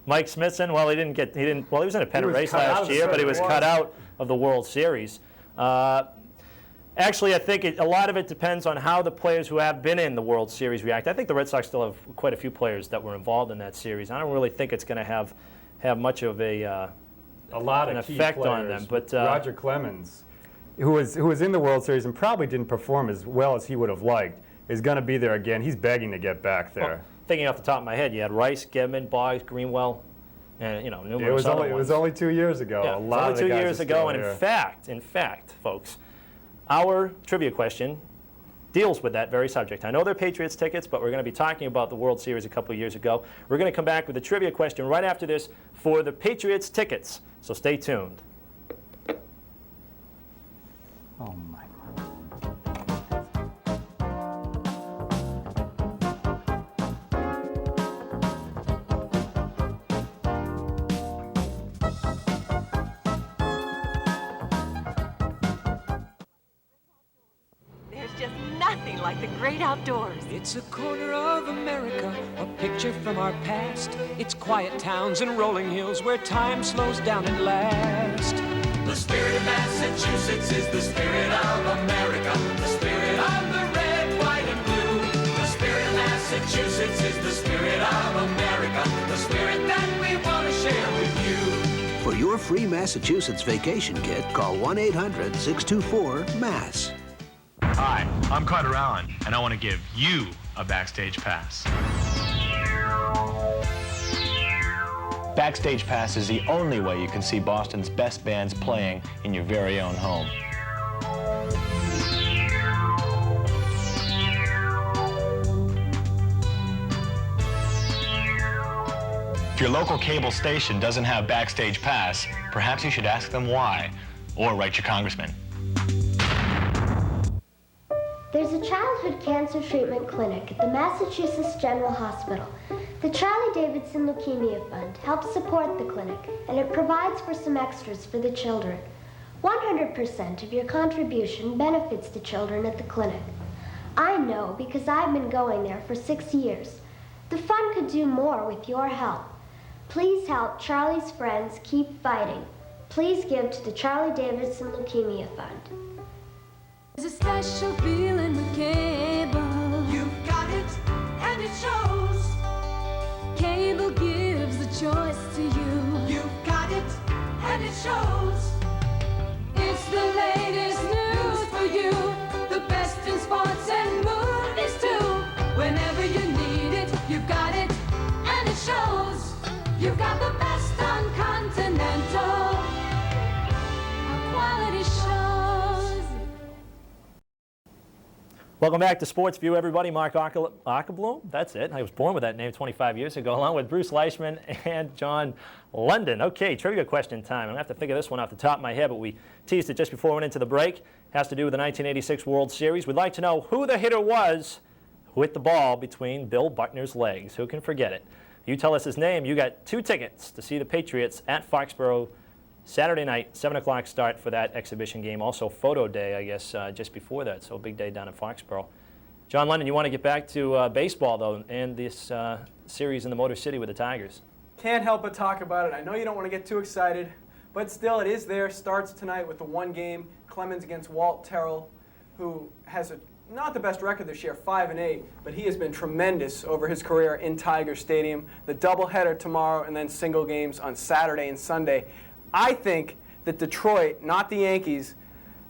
Mike Smithson, well, he was in a pennant race last year, but he was cut out of the World Series. Actually, I think a lot of it depends on how the players who have been in the World Series react. I think the Red Sox still have quite a few players that were involved in that series. I don't really think it's going to have much of an effect on them. But Roger Clemens, who was in the World Series and probably didn't perform as well as he would have liked, is going to be there again. He's begging to get back there. Well, thinking off the top of my head, you had Rice, Gedman, Boggs, Greenwell, and numerous other ones. It was only 2 years ago. Yeah, a lot it was only 2 years ago, and here. in fact, folks, our trivia question deals with that very subject. I know they're Patriots tickets, but we're going to be talking about the World Series a couple of years ago. We're going to come back with a trivia question right after this for the Patriots tickets, so stay tuned. Oh, my. Nothing like the great outdoors. It's a corner of America, a picture from our past. It's quiet towns and rolling hills where time slows down at last. The spirit of Massachusetts is the spirit of America. The spirit of the red, white, and blue. The spirit of Massachusetts is the spirit of America. The spirit that we want to share with you. For your free Massachusetts vacation kit, call 1-800-624-MASS. Hi, I'm Carter Allen, and I want to give you a Backstage Pass. Backstage Pass is the only way you can see Boston's best bands playing in your very own home. If your local cable station doesn't have Backstage Pass, perhaps you should ask them why, or write your congressman. There's a childhood cancer treatment clinic at the Massachusetts General Hospital. The Charlie Davidson Leukemia Fund helps support the clinic, and it provides for some extras for the children. 100% of your contribution benefits the children at the clinic. I know because I've been going there for 6 years. The fund could do more with your help. Please help Charlie's friends keep fighting. Please give to the Charlie Davidson Leukemia Fund. There's a special feeling with cable. You've got it, and it shows. Cable gives the choice to you. You've got it, and it shows. It's the latest news for you. The best in sports and movies too. Whenever you need it, you've got it, and it shows. You've got the best on Continental. Our quality shows. Welcome back to Sportsview, everybody. Mark Ackerbloom, that's it. I was born with that name 25 years ago, along with Bruce Leishman and John London. Okay, trivia question time. I'm going to have to figure this one off the top of my head, but we teased it just before we went into the break. It has to do with the 1986 World Series. We'd like to know who the hitter was who hit the ball between Bill Buckner's legs. Who can forget it? You tell us his name. You got 2 tickets to see the Patriots at Foxborough Saturday night, 7 o'clock start for that exhibition game. Also photo day, I guess, just before that. So a big day down in Foxborough. John London, you want to get back to baseball, though, and this series in the Motor City with the Tigers. Can't help but talk about it. I know you don't want to get too excited, but still, it is there. Starts tonight with the 1 game. Clemens against Walt Terrell, who has not the best record this year, 5-8, but he has been tremendous over his career in Tiger Stadium. The doubleheader tomorrow, and then single games on Saturday and Sunday. I think that Detroit, not the Yankees,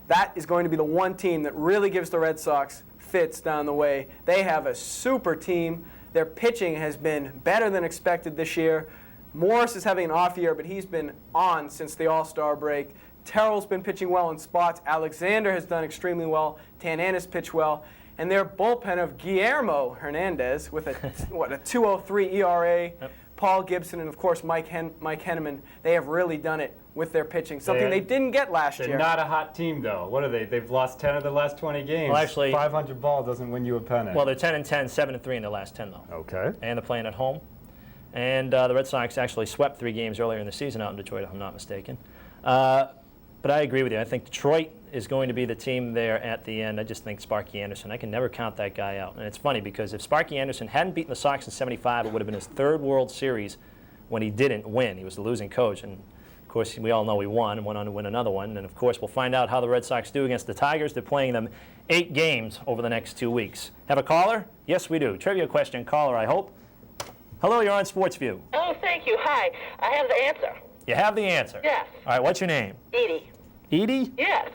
that is going to be the one team that really gives the Red Sox fits down the way. They have a super team. Their pitching has been better than expected this year. Morris is having an off year, but he's been on since the All-Star break. Terrell's been pitching well in spots. Alexander has done extremely well. Tananis pitched well. And their bullpen of Guillermo Hernandez with a, a 2.03 ERA. Yep. Paul Gibson, and of course Mike Henneman, they have really done it with their pitching, something they didn't get last year. They're not a hot team, though. What are they? They've lost 10 of the last 20 games. Well, actually, 500 ball doesn't win you a pennant. Well, they're 10-10, 7-3 in their last 10, though. Okay. And they're playing at home. And the Red Sox actually swept 3 games earlier in the season out in Detroit, if I'm not mistaken. But I agree with you. I think Detroit is going to be the team there at the end. I just think Sparky Anderson. I can never count that guy out. And it's funny because if Sparky Anderson hadn't beaten the Sox in '75, it would have been his 3rd World Series when he didn't win. He was the losing coach. And, of course, we all know he won and went on to win another one. And, of course, we'll find out how the Red Sox do against the Tigers. They're playing them 8 games over the next 2 weeks. Have a caller? Yes, we do. Trivia question caller, I hope. Hello, you're on Sportsview. Oh, thank you. Hi. I have the answer. You have the answer? Yes. All right, what's your name? Edie. Edie? Yes.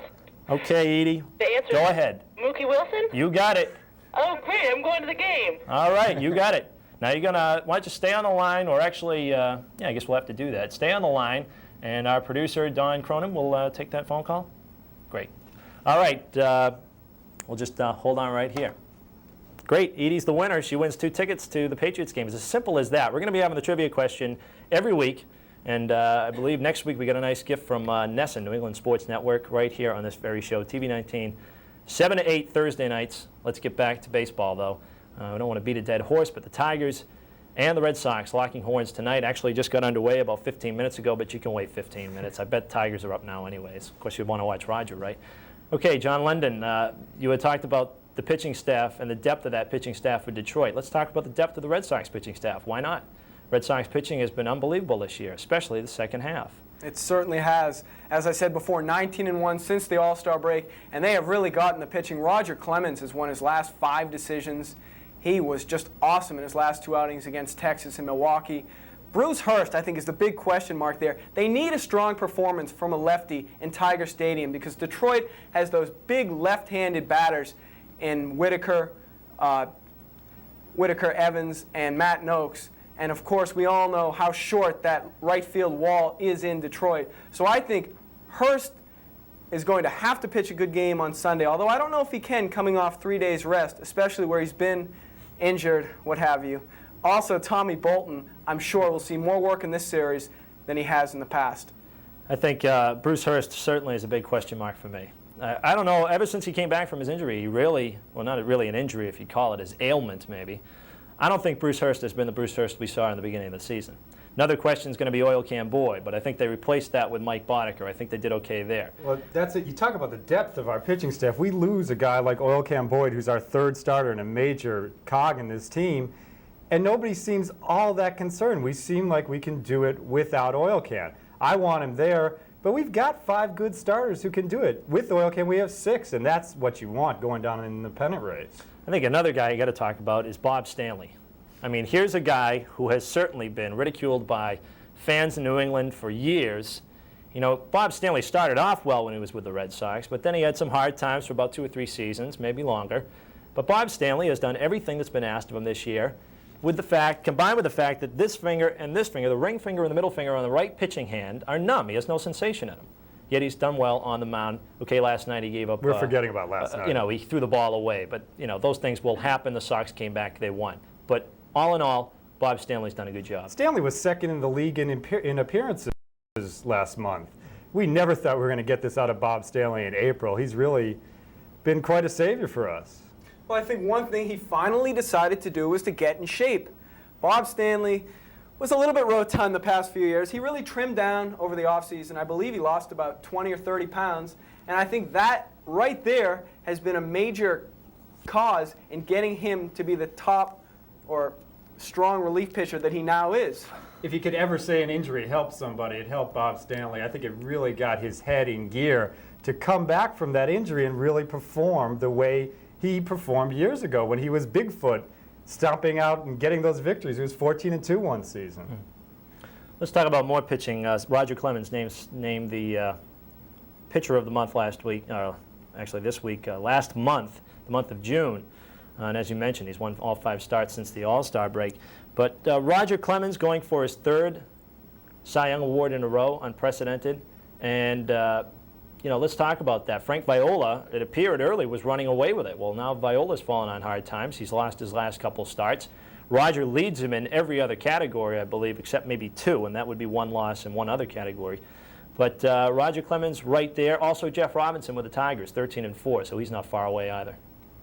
Okay, Edie. The answer Go is ahead. Mookie Wilson? You got it. Oh, great. I'm going to the game. All right, you got it. Now you're why don't you stay on the line, or actually, yeah, I guess we'll have to do that. Stay on the line, and our producer, Don Cronin, will take that phone call. Great. All right, we'll just hold on right here. Great, Edie's the winner. She wins 2 tickets to the Patriots game. It's as simple as that. We're going to be having the trivia question every week, and I believe next week we got a nice gift from NESN, New England Sports Network, right here on this very show, TV 19, 7 to 8 Thursday nights. Let's get back to baseball, though. We don't want to beat a dead horse, but the Tigers and the Red Sox locking horns tonight. Actually just got underway about 15 minutes ago, but you can wait 15 minutes. I bet Tigers are up now anyways. Of course, you'd want to watch Roger, right? Okay, John London, you had talked about the pitching staff and the depth of that pitching staff for Detroit. Let's talk about the depth of the Red Sox pitching staff. Why not? Red Sox pitching has been unbelievable this year, especially the second half. It certainly has. As I said before, 19-1 since the All-Star break, and they have really gotten the pitching. Roger Clemens has won his last 5 decisions. He was just awesome in his last 2 outings against Texas and Milwaukee. Bruce Hurst, I think, is the big question mark there. They need a strong performance from a lefty in Tiger Stadium because Detroit has those big left-handed batters in Whitaker, Evans, and Matt Noakes. And, of course, we all know how short that right field wall is in Detroit. So I think Hurst is going to have to pitch a good game on Sunday, although I don't know if he can coming off 3 days rest, especially where he's been injured, what have you. Also, Tommy Bolton, I'm sure, will see more work in this series than he has in the past. I think Bruce Hurst certainly is a big question mark for me. I don't know, ever since he came back from his injury, he really, well, not really an injury if you call it, his ailment maybe, I don't think Bruce Hurst has been the Bruce Hurst we saw in the beginning of the season. Another question is going to be Oil Can Boyd, but I think they replaced that with Mike Boddicker. I think they did okay there. Well, that's it. You talk about the depth of our pitching staff. We lose a guy like Oil Can Boyd, who's our third starter and a major cog in this team, and nobody seems all that concerned. We seem like we can do it without Oil Can. I want him there, but we've got 5 good starters who can do it. With Oil Can, we have 6, and that's what you want going down in the pennant race. I think another guy you got to talk about is Bob Stanley. I mean, here's a guy who has certainly been ridiculed by fans in New England for years. You know, Bob Stanley started off well when he was with the Red Sox, but then he had some hard times for about 2 or 3 seasons, maybe longer. But Bob Stanley has done everything that's been asked of him this year, combined with the fact that this finger and this finger, the ring finger and the middle finger on the right pitching hand, are numb. He has no sensation in them. Yet he's done well on the mound. Okay, last night he gave up. We're forgetting about last night. You know, he threw the ball away, but you know those things will happen. The Sox came back, they won. But all in all, Bob Stanley's done a good job. Stanley was second in the league in appearances last month. We never thought we were going to get this out of Bob Stanley in April. He's really been quite a savior for us. Well, I think one thing he finally decided to do was to get in shape. Bob Stanley was a little bit rotund the past few years. He really trimmed down over the offseason. I believe he lost about 20 or 30 pounds. And I think that right there has been a major cause in getting him to be the top or strong relief pitcher that he now is. If you could ever say an injury helped somebody, it helped Bob Stanley. I think it really got his head in gear to come back from that injury and really perform the way he performed years ago when he was Bigfoot, stomping out and getting those victories. He was 14-2 one season. Let's talk about more pitching. Roger Clemens named the pitcher of the month last week, actually this week, last month, the month of June. And as you mentioned, he's won all 5 starts since the All-Star break. But Roger Clemens going for his 3rd Cy Young Award in a row, unprecedented. And, you know, let's talk about that. Frank Viola, it appeared early, was running away with it. Well, now Viola's fallen on hard times. He's lost his last couple starts. Roger leads him in every other category, I believe, except maybe 2, and that would be 1 loss in 1 other category. But Roger Clemens right there. Also Jeff Robinson with the Tigers, 13-4, so he's not far away either.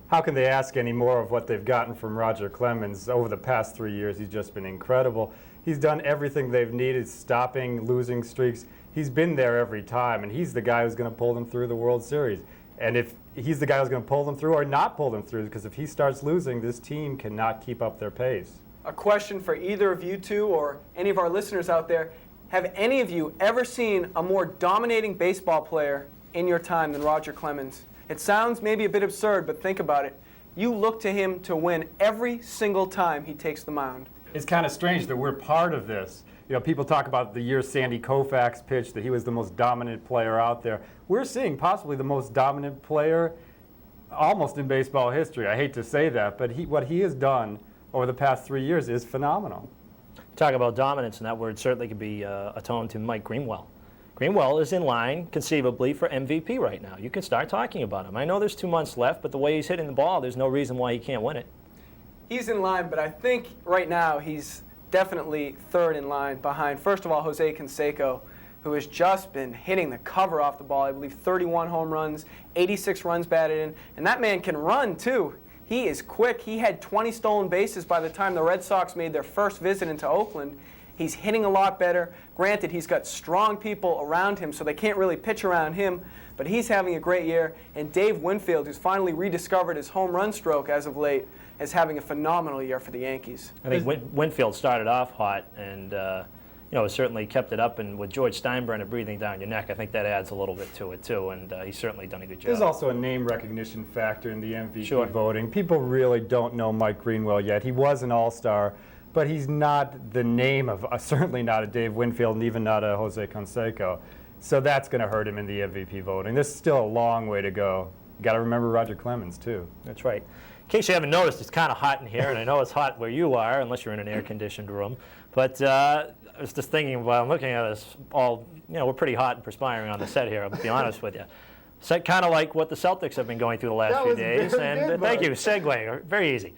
How can they ask any more of what they've gotten from Roger Clemens? Over the past 3 years, he's just been incredible. He's done everything they've needed, stopping losing streaks. He's been there every time, and he's the guy who's going to pull them through the World Series. And if he's the guy who's going to pull them through or not pull them through, because if he starts losing, this team cannot keep up their pace. A question for either of you two or any of our listeners out there. Have any of you ever seen a more dominating baseball player in your time than Roger Clemens? It sounds maybe a bit absurd, but think about it. You look to him to win every single time he takes the mound. It's kind of strange that we're part of this. You know, people talk about the year Sandy Koufax pitched, that he was the most dominant player out there. We're seeing possibly the most dominant player almost in baseball history. I hate to say that, but what he has done over the past 3 years is phenomenal. Talk about dominance, and that word certainly could be atoned to Mike Greenwell. Greenwell is in line, conceivably, for MVP right now. You can start talking about him. I know there's 2 months left, but the way he's hitting the ball, there's no reason why he can't win it. He's in line, but I think right now he's definitely 3rd in line behind, first of all, Jose Canseco, who has just been hitting the cover off the ball. I believe 31 home runs, 86 runs batted in, and that man can run, too. He is quick. He had 20 stolen bases by the time the Red Sox made their first visit into Oakland. He's hitting a lot better. Granted, he's got strong people around him, so they can't really pitch around him, but he's having a great year. And Dave Winfield, who's finally rediscovered his home run stroke as of late, is having a phenomenal year for the Yankees. I think Winfield started off hot and you know, certainly kept it up, and with George Steinbrenner breathing down your neck, I think that adds a little bit to it too, and he's certainly done a good job. There's also a name recognition factor in the MVP voting. People really don't know Mike Greenwell yet. He was an all-star, but he's not the name of, certainly not a Dave Winfield and even not a Jose Canseco. So that's going to hurt him in the MVP voting. There's still a long way to go. You got to remember Roger Clemens, too. That's right. In case you haven't noticed, it's kind of hot in here, and I know it's hot where you are, unless you're in an air-conditioned room. But I was just thinking, while I'm looking at us all, you know, we're pretty hot and perspiring on the set here, I'll be honest with you. So kind of like what the Celtics have been going through the last few days. And thank you, segue, very easy.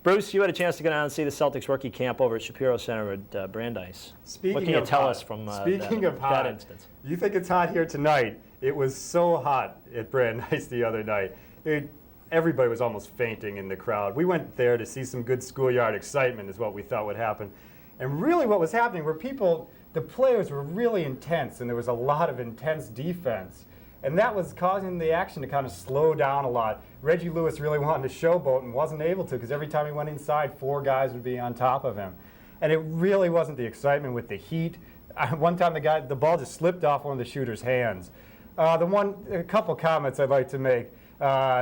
Bruce, you had a chance to go down and see the Celtics rookie camp over at Shapiro Center at Brandeis. What can you tell us from that instance? You think it's hot here tonight? It was so hot at Brandeis the other night. Everybody was almost fainting in the crowd. We went there to see some good schoolyard excitement is what we thought would happen. And really what was happening were the players were really intense, and there was a lot of intense defense. And that was causing the action to kind of slow down a lot. Reggie Lewis really wanted to showboat and wasn't able to, because every time he went inside, 4 guys would be on top of him. And it really wasn't the excitement with the heat. One time the ball just slipped off one of the shooter's hands. A couple comments I'd like to make.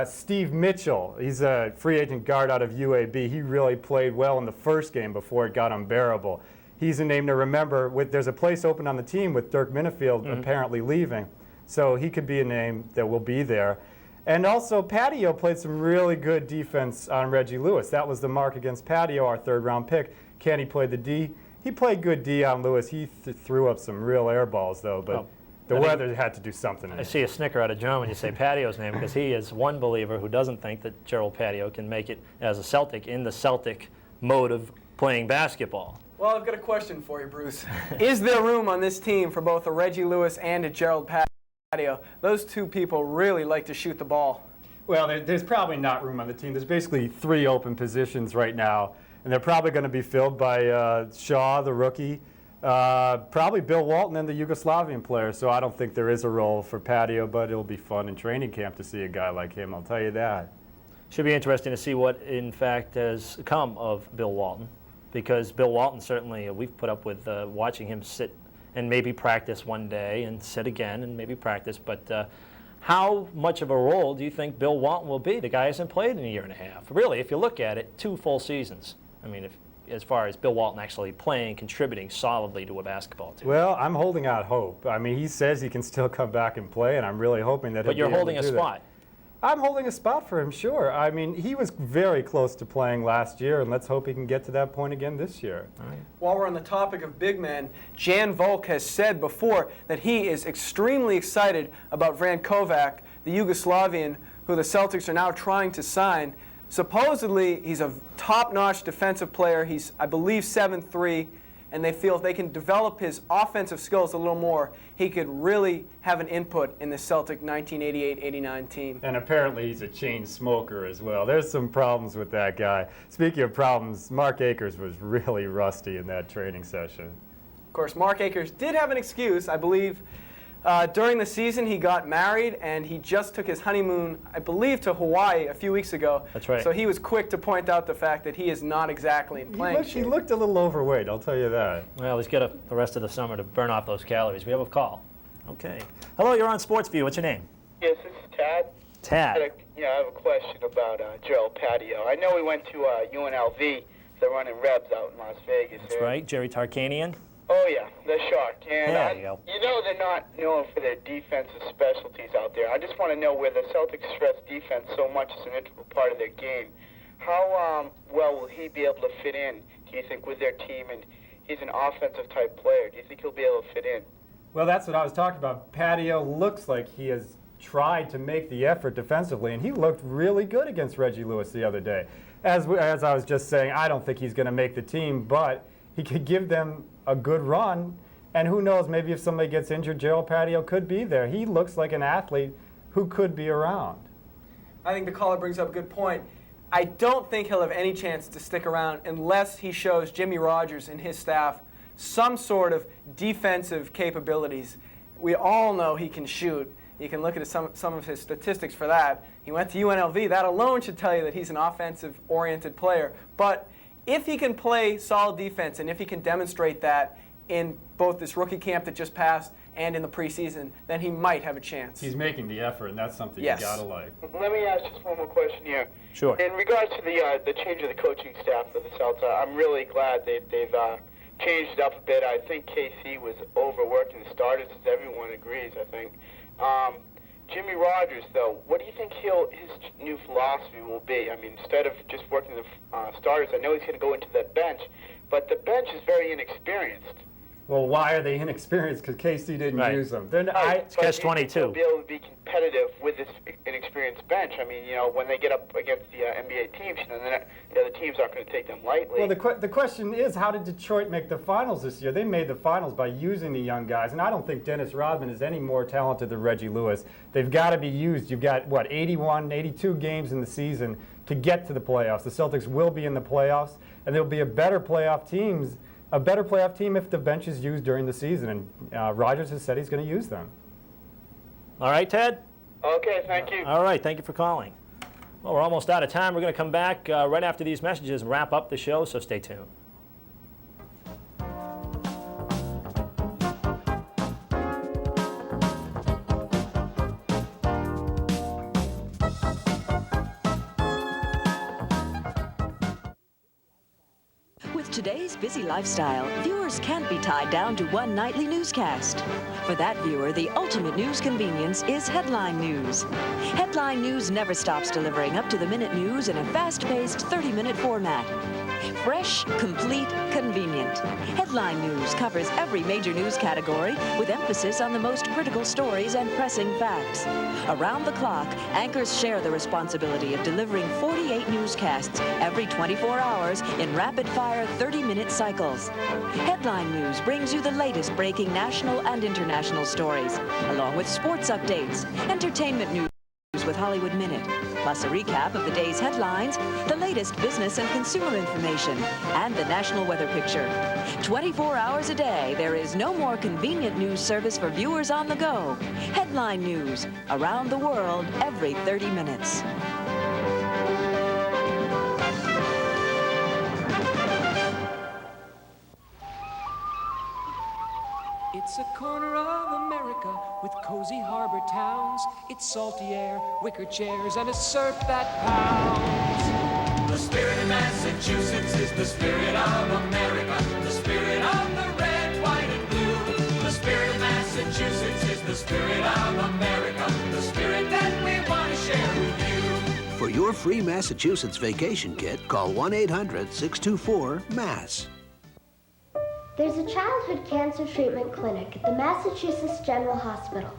Steve Mitchell, he's a free agent guard out of UAB. He really played well in the first game before it got unbearable. He's a name to remember. There's a place open on the team with Dirk Minifield apparently leaving. So he could be a name that will be there. And also, Patio played some really good defense on Reggie Lewis. That was the mark against Patio, our 3rd-round pick. Kenny played the D. He played good D on Lewis. He threw up some real air balls, though, but the weather had to do something. I see a snicker out of John when you say Patio's name, because he is one believer who doesn't think that Gerald Patio can make it as a Celtic in the Celtic mode of playing basketball. Well, I've got a question for you, Bruce. Is there room on this team for both a Reggie Lewis and a Gerald Patio? Those 2 people really like to shoot the ball. Well, there's probably not room on the team. There's basically 3 open positions right now, and they're probably going to be filled by Shaw, the rookie, probably Bill Walton, and the Yugoslavian player. So I don't think there is a role for Patio, but it'll be fun in training camp to see a guy like him, I'll tell you that. Should be interesting to see what, in fact, has come of Bill Walton, because Bill Walton certainly, we've put up with watching him sit and maybe practice one day and sit again and maybe practice. But how much of a role do you think Bill Walton will be? The guy hasn't played in a year and a half. Really, if you look at it, 2 full seasons. I mean, as far as Bill Walton actually playing, contributing solidly to a basketball team. Well, I'm holding out hope. I mean, he says he can still come back and play, and I'm really hoping that he'll be able to do that. But you're holding a spot. I'm holding a spot for him, sure. I mean, he was very close to playing last year, and let's hope he can get to that point again this year. All right. While we're on the topic of big men, Jan Volk has said before that he is extremely excited about Vran Kovac, the Yugoslavian, who the Celtics are now trying to sign. Supposedly, he's a top-notch defensive player. He's, I believe, 7'3", and they feel if they can develop his offensive skills a little more, he could really have an input in the Celtic 1988-89 team. And apparently he's a chain smoker as well. There's some problems with that guy. Speaking of problems, Mark Akers was really rusty in that training session. Of course, Mark Akers did have an excuse. I believe during the season he got married, and he just took his honeymoon, I believe, to Hawaii a few weeks ago. That's right. So he was quick to point out the fact that he is not exactly in playing shape. He looked a little overweight, I'll tell you that. Well, he's got the rest of the summer to burn off those calories. We have a call. Okay. Hello, you're on Sportsview. What's your name? Yes, this is Tad. Tad. I have a question about Gerald Patio. I know we went to UNLV. They're running Rebs out in Las Vegas. That's right. Jerry Tarkanian. Oh, yeah, the Shark. And there you go. You know they're not known for their defensive specialties out there. I just want to know where the Celtics stress defense so much is an integral part of their game. How well will he be able to fit in, do you think, with their team? And he's an offensive-type player. Do you think he'll be able to fit in? Well, that's what I was talking about. Patio looks like he has tried to make the effort defensively, and he looked really good against Reggie Lewis the other day. As I was just saying, I don't think he's going to make the team, but he could give them a good run, and who knows, maybe if somebody gets injured, Gerald Patio could be there. He looks like an athlete who could be around. I think the caller brings up a good point. I don't think he'll have any chance to stick around unless he shows Jimmy Rogers and his staff some sort of defensive capabilities. We all know he can shoot. You can look at some of his statistics for that. He went to UNLV. That alone should tell you that he's an offensive-oriented player. But if he can play solid defense, and if he can demonstrate that in both this rookie camp that just passed and in the preseason, then he might have a chance. He's making the effort, and that's something Yes. you gotta like. Let me ask just one more question here. Sure. In regards to the change of the coaching staff for the Celtics, I'm really glad they've changed it up a bit. I think KC was overworking the starters, as everyone agrees, I think. Jimmy Rogers, though, what do you think his new philosophy will be? I mean, instead of just working the starters, I know he's going to go into the bench, but the bench is very inexperienced. Well, why are they inexperienced? Because KC didn't use them. It's catch-22. They'll be able to be competitive with this inexperienced bench. I mean, when they get up against the NBA teams, the other teams aren't going to take them lightly. Well, the question is, how did Detroit make the finals this year? They made the finals by using the young guys, and I don't think Dennis Rodman is any more talented than Reggie Lewis. They've got to be used. You've got, 82 games in the season to get to the playoffs. The Celtics will be in the playoffs, and there'll be a better playoff teams a better playoff team if the bench is used during the season, and Rogers has said he's going to use them. All right, Ted? Okay, thank you. All right, thank you for calling. Well, we're almost out of time. We're going to come back right after these messages and wrap up the show, so stay tuned. With today's busy lifestyle, viewers can't be tied down to one nightly newscast. For that viewer, the ultimate news convenience is headline news. Headline news never stops delivering up-to-the-minute news in a fast-paced 30-minute format. Fresh, complete, convenient. Headline news covers every major news category with emphasis on the most critical stories and pressing facts. Around the clock, anchors share the responsibility of delivering 48 newscasts every 24 hours in rapid-fire 30-minute cycles. Headline news brings you the latest breaking national and international stories, along with sports updates, entertainment news with Hollywood Minute, plus a recap of the day's headlines, the latest business and consumer information, and the national weather picture. 24 hours a day, there is no more convenient news service for viewers on the go. Headline news, around the world, every 30 minutes. It's a corner of America with cozy harbor towns. It's salty air, wicker chairs, and a surf that pounds. The spirit of Massachusetts is the spirit of America. The spirit of the red, white, and blue. The spirit of Massachusetts is the spirit of America. The spirit that we want to share with you. For your free Massachusetts vacation kit, call 1-800-624-MASS. There's a childhood cancer treatment clinic at the Massachusetts General Hospital.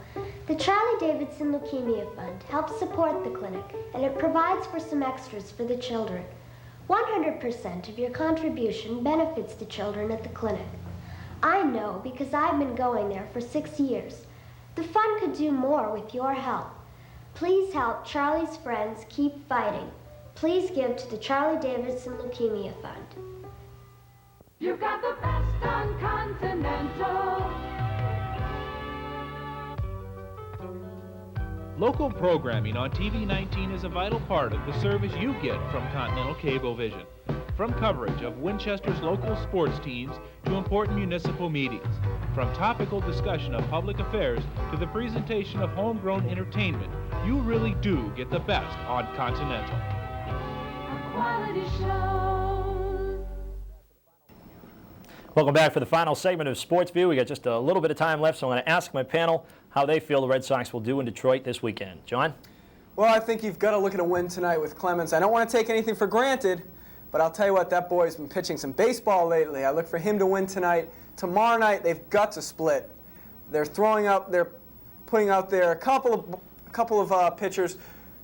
The Charlie Davidson Leukemia Fund helps support the clinic, and it provides for some extras for the children. 100% of your contribution benefits the children at the clinic. I know because I've been going there for 6 years. The fund could do more with your help. Please help Charlie's friends keep fighting. Please give to the Charlie Davidson Leukemia Fund. You've got the best on Continental. Local programming on TV 19 is a vital part of the service you get from Continental Cablevision. From coverage of Winchester's local sports teams to important municipal meetings, from topical discussion of public affairs to the presentation of homegrown entertainment, you really do get the best on Continental. A quality show. Welcome back for the final segment of Sportsview. We got just a little bit of time left, so I'm going to ask my panel how they feel the Red Sox will do in Detroit this weekend. John? Well, I think you've got to look at a win tonight with Clemens. I don't want to take anything for granted, but I'll tell you what, that boy's been pitching some baseball lately. I look for him to win tonight. Tomorrow night, they've got to split. They're putting out there a couple of pitchers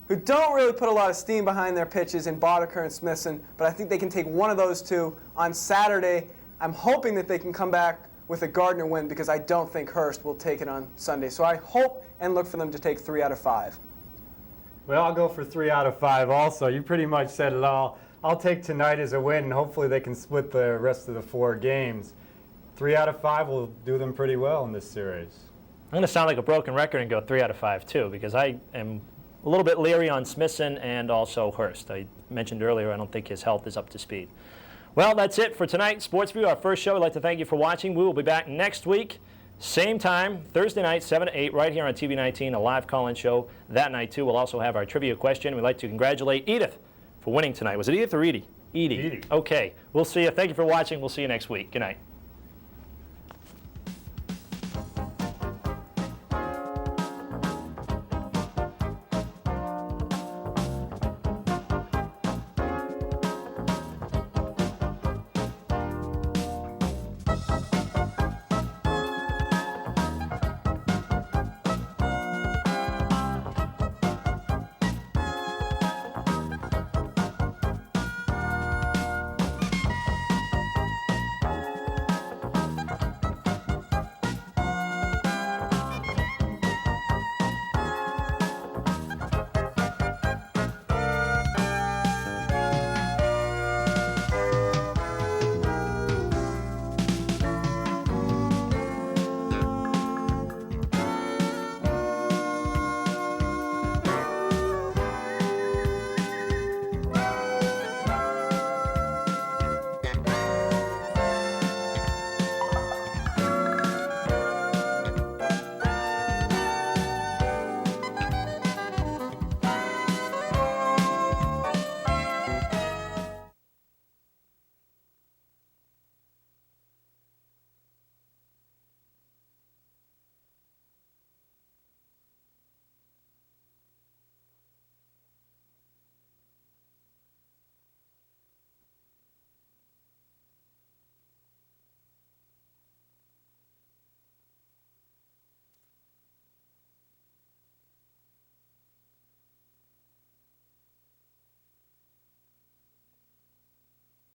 who don't really put a lot of steam behind their pitches in Boddicker and Smithson, but I think they can take one of those two on Saturday. I'm hoping that they can come back with a Gardner win because I don't think Hurst will take it on Sunday. So I hope and look for them to take 3 out of 5. Well, I'll go for 3 out of 5 also. You pretty much said it all. I'll take tonight as a win, and hopefully they can split the rest of the 4 games. 3 out of 5 will do them pretty well in this series. I'm going to sound like a broken record and go 3 out of 5 too, because I am a little bit leery on Smithson and also Hurst. I mentioned earlier I don't think his health is up to speed. Well, that's it for tonight, Sportsview, our first show. I'd like to thank you for watching. We will be back next week, same time, Thursday night, 7 to 8, right here on TV 19, a live call-in show that night, too. We'll also have our trivia question. We'd like to congratulate Edith for winning tonight. Was it Edith or Edie? Edie. Okay. We'll see you. Thank you for watching. We'll see you next week. Good night.